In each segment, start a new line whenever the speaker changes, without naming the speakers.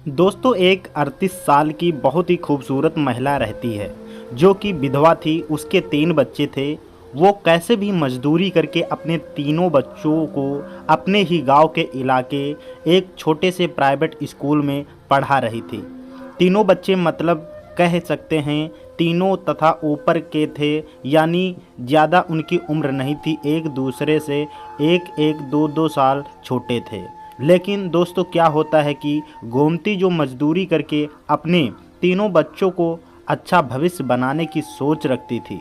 दोस्तों, एक 38 साल की बहुत ही खूबसूरत महिला रहती है जो कि विधवा थी। उसके 3 बच्चे थे। वो कैसे भी मजदूरी करके अपने तीनों बच्चों को अपने ही गांव के इलाके एक छोटे से प्राइवेट स्कूल में पढ़ा रही थी। तीनों बच्चे मतलब कह सकते हैं तीनों तथा ऊपर के थे, यानी ज़्यादा उनकी उम्र नहीं थी, एक दूसरे से एक एक दो दो साल छोटे थे। लेकिन दोस्तों, क्या होता है कि गोमती जो मजदूरी करके अपने तीनों बच्चों को अच्छा भविष्य बनाने की सोच रखती थी,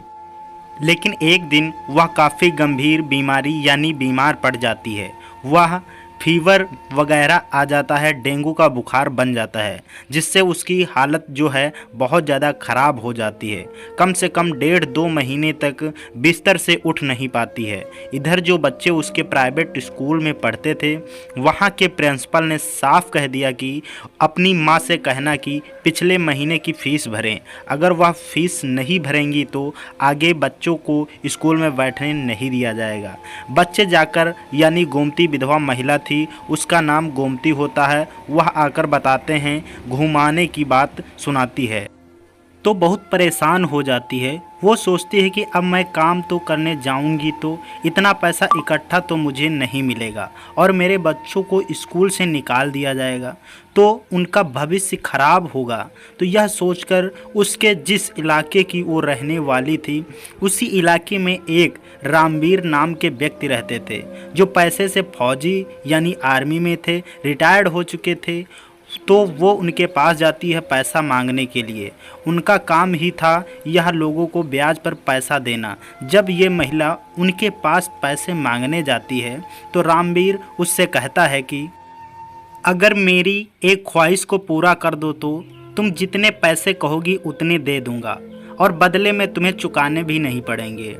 लेकिन एक दिन वह काफ़ी गंभीर बीमारी यानी बीमार पड़ जाती है। वह फीवर वगैरह आ जाता है, डेंगू का बुखार बन जाता है, जिससे उसकी हालत जो है बहुत ज़्यादा ख़राब हो जाती है। कम से कम 1.5-2 महीने तक बिस्तर से उठ नहीं पाती है। इधर जो बच्चे उसके प्राइवेट स्कूल में पढ़ते थे, वहाँ के प्रिंसिपल ने साफ कह दिया कि अपनी माँ से कहना कि पिछले महीने की फ़ीस भरें। अगर वह फ़ीस नहीं भरेंगी तो आगे बच्चों को स्कूल में बैठने नहीं दिया जाएगा। बच्चे जाकर, यानी गोमती विधवा महिला थी, उसका नाम गोमती होता है, वह आकर बताते हैं, घुमाने की बात सुनाती है तो बहुत परेशान हो जाती है। वो सोचती है कि अब मैं काम तो करने जाऊंगी तो इतना पैसा इकट्ठा तो मुझे नहीं मिलेगा और मेरे बच्चों को स्कूल से निकाल दिया जाएगा तो उनका भविष्य खराब होगा। तो यह सोचकर उसके जिस इलाके की वो रहने वाली थी, उसी इलाके में एक रामवीर नाम के व्यक्ति रहते थे, जो पैसे से फौजी यानी आर्मी में थे, रिटायर्ड हो चुके थे। तो वो उनके पास जाती है पैसा मांगने के लिए। उनका काम ही था यह लोगों को ब्याज पर पैसा देना। जब ये महिला उनके पास पैसे मांगने जाती है तो रामवीर उससे कहता है कि अगर मेरी एक ख्वाहिश को पूरा कर दो तो तुम जितने पैसे कहोगी उतने दे दूंगा और बदले में तुम्हें चुकाने भी नहीं पड़ेंगे।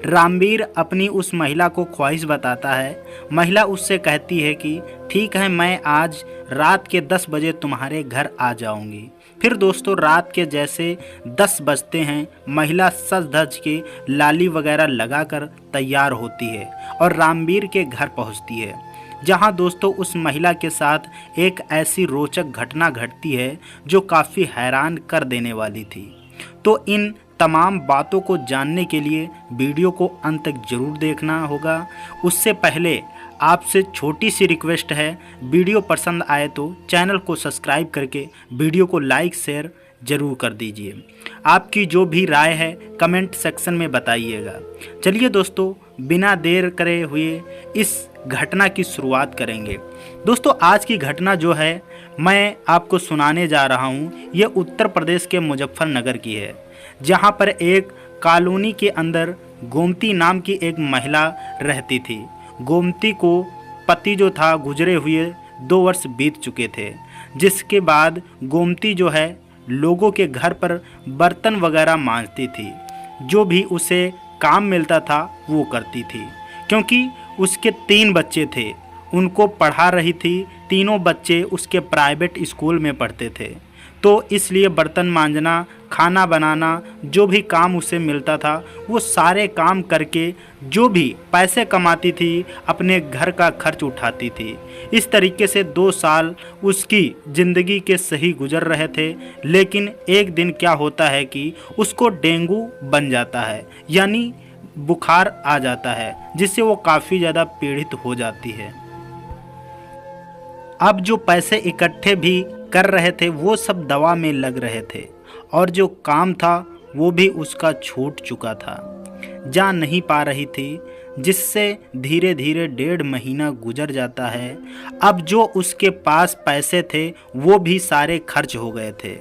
रामवीर अपनी उस महिला को ख्वाहिश बताता है। महिला उससे कहती है कि ठीक है, मैं आज रात के 10 बजे तुम्हारे घर आ जाऊंगी। फिर दोस्तों, रात के जैसे 10 बजते हैं, महिला सज धज के लाली वगैरह लगाकर तैयार होती है और रामवीर के घर पहुंचती है, जहां दोस्तों उस महिला के साथ एक ऐसी रोचक घटना घटती है जो काफ़ी हैरान कर देने वाली थी। तो इन तमाम बातों को जानने के लिए वीडियो को अंत तक जरूर देखना होगा। उससे पहले आपसे छोटी सी रिक्वेस्ट है, वीडियो पसंद आए तो चैनल को सब्सक्राइब करके वीडियो को लाइक शेयर ज़रूर कर दीजिए। आपकी जो भी राय है कमेंट सेक्शन में बताइएगा। चलिए दोस्तों, बिना देर करे हुए इस घटना की शुरुआत करेंगे। दोस्तों, आज की घटना जो है मैं आपको सुनाने जा रहा हूँ, ये उत्तर प्रदेश के मुजफ्फरनगर की है, जहाँ पर एक कॉलोनी के अंदर गोमती नाम की एक महिला रहती थी। गोमती को पति जो था गुजरे हुए 2 वर्ष बीत चुके थे, जिसके बाद गोमती जो है लोगों के घर पर बर्तन वगैरह मांजती थी। जो भी उसे काम मिलता था वो करती थी, क्योंकि उसके 3 बच्चे थे, उनको पढ़ा रही थी। तीनों बच्चे उसके प्राइवेट स्कूल में पढ़ते थे, तो इसलिए बर्तन मांजना, खाना बनाना, जो भी काम उसे मिलता था वो सारे काम करके जो भी पैसे कमाती थी अपने घर का खर्च उठाती थी। इस तरीके से 2 साल उसकी ज़िंदगी के सही गुजर रहे थे। लेकिन एक दिन क्या होता है कि उसको डेंगू बन जाता है, यानी बुखार आ जाता है, जिससे वो काफ़ी ज़्यादा पीड़ित हो जाती है। अब जो पैसे इकट्ठे भी कर रहे थे वो सब दवा में लग रहे थे और जो काम था वो भी उसका छूट चुका था, जा नहीं पा रही थी, जिससे धीरे धीरे 1.5 महीना गुजर जाता है। अब जो उसके पास पैसे थे वो भी सारे खर्च हो गए थे।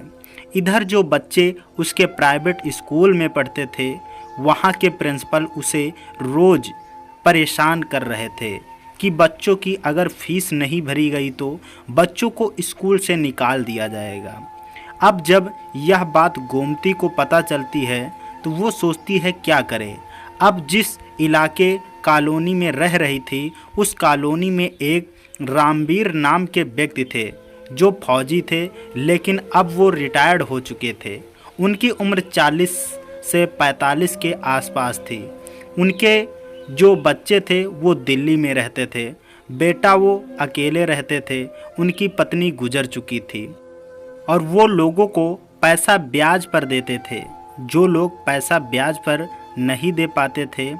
इधर जो बच्चे उसके प्राइवेट स्कूल में पढ़ते थे, वहाँ के प्रिंसिपल उसे रोज़ परेशान कर रहे थे कि बच्चों की अगर फीस नहीं भरी गई तो बच्चों को स्कूल से निकाल दिया जाएगा। अब जब यह बात गोमती को पता चलती है तो वो सोचती है क्या करे। अब जिस इलाके कॉलोनी में रह रही थी, उस कॉलोनी में एक रामवीर नाम के व्यक्ति थे जो फौजी थे, लेकिन अब वो रिटायर्ड हो चुके थे। उनकी उम्र 40 से 45 के आसपास थी। उनके जो बच्चे थे वो दिल्ली में रहते थे, बेटा वो अकेले रहते थे, उनकी पत्नी गुजर चुकी थी। और वो लोगों को पैसा ब्याज पर देते थे। जो लोग पैसा ब्याज पर नहीं दे पाते थे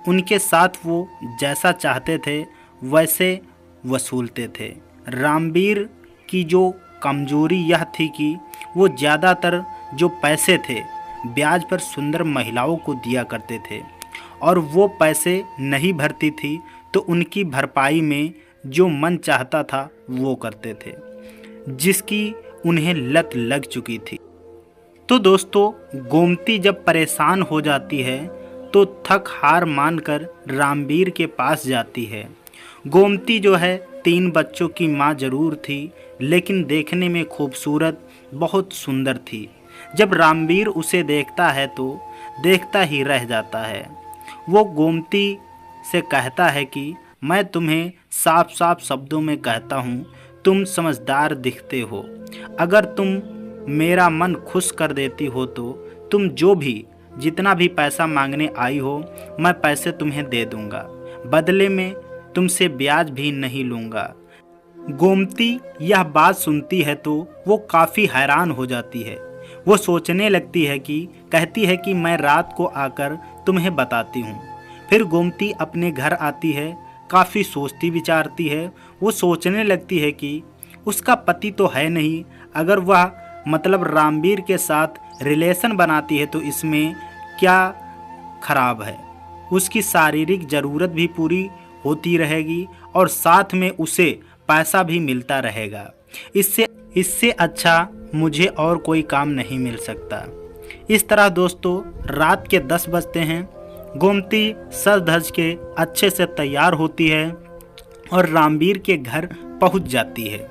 उनके साथ वो जैसा चाहते थे वैसे वसूलते थे। रामवीर की जो कमजोरी यह थी कि वो ज़्यादातर जो पैसे थे ब्याज पर सुंदर महिलाओं को दिया करते थे और वो पैसे नहीं भरती थी तो उनकी भरपाई में जो मन चाहता था वो करते थे, जिसकी उन्हें लत लग चुकी थी। तो दोस्तों, गोमती जब परेशान हो जाती है तो थक हार मानकर रामवीर के पास जाती है। गोमती जो है 3 बच्चों की माँ जरूर थी, लेकिन देखने में खूबसूरत बहुत सुंदर थी। जब रामवीर उसे देखता है तो देखता ही रह जाता है। वो गोमती से कहता है कि मैं तुम्हें साफ साफ शब्दों में कहता हूँ, तुम समझदार दिखते हो। अगर तुम मेरा मन खुश कर देती हो तो तुम जो भी जितना भी पैसा मांगने आई हो मैं पैसे तुम्हें दे दूंगा, बदले में तुमसे ब्याज भी नहीं लूँगा। गोमती यह बात सुनती है तो वो काफ़ी हैरान हो जाती है। वो सोचने लगती है कि कहती है कि मैं रात को आकर तुम्हें बताती हूँ। फिर गोमती अपने घर आती है, काफ़ी सोचती विचारती है। वो सोचने लगती है कि उसका पति तो है नहीं, अगर वह मतलब रामवीर के साथ रिलेशन बनाती है तो इसमें क्या खराब है। उसकी शारीरिक ज़रूरत भी पूरी होती रहेगी और साथ में उसे पैसा भी मिलता रहेगा। इससे अच्छा मुझे और कोई काम नहीं मिल सकता। इस तरह दोस्तों रात के 10 बजते हैं। गोमती सज धज के अच्छे से तैयार होती है और रामवीर के घर पहुंच जाती है।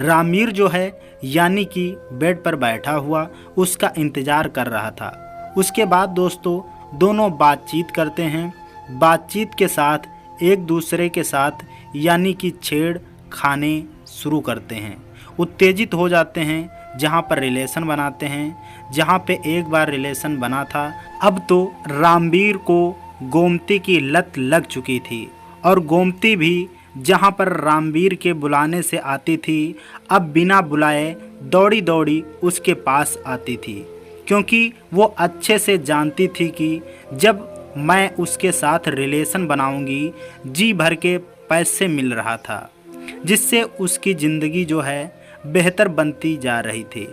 रामवीर जो है यानी कि बेड पर बैठा हुआ उसका इंतज़ार कर रहा था। उसके बाद दोस्तों दोनों बातचीत करते हैं। बातचीत के साथ एक दूसरे के साथ यानी कि छेड़ खाने शुरू करते हैं, उत्तेजित हो जाते हैं। जहाँ पर रिलेशन बनाते हैं, जहाँ पे एक बार रिलेशन बना था, अब तो रामवीर को गोमती की लत लग चुकी थी और गोमती भी जहाँ पर रामवीर के बुलाने से आती थी अब बिना बुलाए दौड़ी दौड़ी उसके पास आती थी, क्योंकि वो अच्छे से जानती थी कि जब मैं उसके साथ रिलेशन बनाऊंगी जी भर के पैसे मिल रहा था, जिससे उसकी ज़िंदगी जो है बेहतर बनती जा रही थी।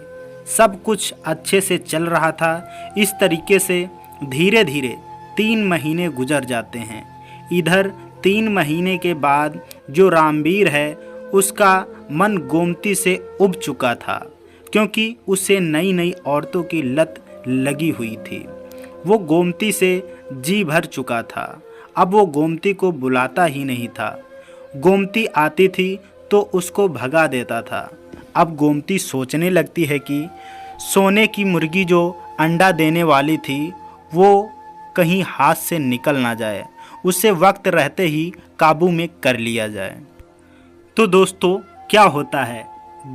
सब कुछ अच्छे से चल रहा था। इस तरीके से धीरे धीरे 3 महीने गुजर जाते हैं। इधर 3 महीने के बाद जो रामवीर है उसका मन गोमती से उब चुका था, क्योंकि उसे नई नई औरतों की लत लगी हुई थी। वो गोमती से जी भर चुका था। अब वो गोमती को बुलाता ही नहीं था। गोमती आती थी तो उसको भगा देता था। अब गोमती सोचने लगती है कि सोने की मुर्गी जो अंडा देने वाली थी वो कहीं हाथ से निकल ना जाए, उसे वक्त रहते ही काबू में कर लिया जाए। तो दोस्तों क्या होता है,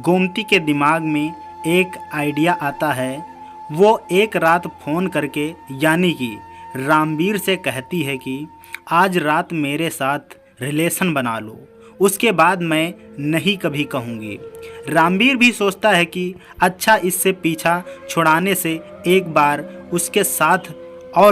गोमती के दिमाग में एक आइडिया आता है। वो एक रात फ़ोन करके यानी कि रामवीर से कहती है कि आज रात मेरे साथ रिलेशन बना लो, उसके बाद मैं नहीं कभी कहूँगी। रामवीर भी सोचता है कि अच्छा इससे पीछा छुड़ाने से एक बार उसके साथ और